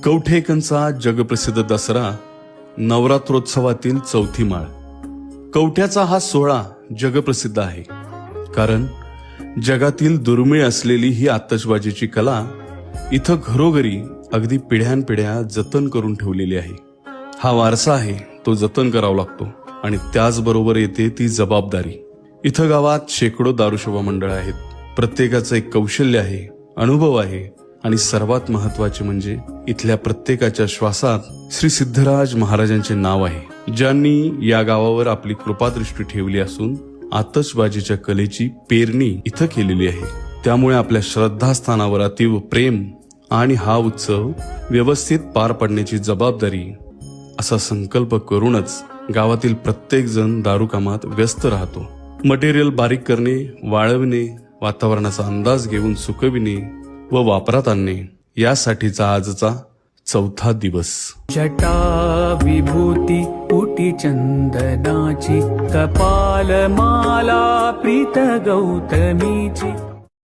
कवठेकनचा जगप्रसिद्ध दसरा नवरात्रोत्सवातील चौथी माळ. कवठ्याचा हा सोहळा जगप्रसिद्ध आहे, कारण जगातील दुर्मिळ असलेली ही आतषबाजीची कला इथं घरोघरी अगदी पिढ्यानपिढ्या जतन करून ठेवलेली आहे. हा वारसा आहे, तो जतन करावा लागतो आणि त्याचबरोबर येते ती जबाबदारी. इथं गावात शेकडो दारुशोभा मंडळ आहेत. प्रत्येकाचं एक कौशल्य आहे, अनुभव आहे आणि सर्वात महत्वाचे म्हणजे इथल्या प्रत्येकाच्या श्वासात श्री सिद्धराज महाराजांचे नाव आहे, ज्यांनी या गावावर आपली कृपादृष्टी ठेवली असून आतषबाजीच्या कलेची पेरणी इथं केलेली आहे. त्यामुळे आपल्या श्रद्धास्थानावर अतीव प्रेम आणि हा उत्सव व्यवस्थित पार पाडण्याची जबाबदारी असा संकल्प करूनच गावातील प्रत्येक जण दारू कामात व्यस्त राहतो. मटेरियल बारीक करणे, वाळवणे, वातावरणाचा अंदाज घेऊन सुकविणे व वापरात आणणे यासाठीचा आजचा चौथा दिवस. जटा विभूती उटी चंदनाची, कपाल माला प्रीत गौतमीची.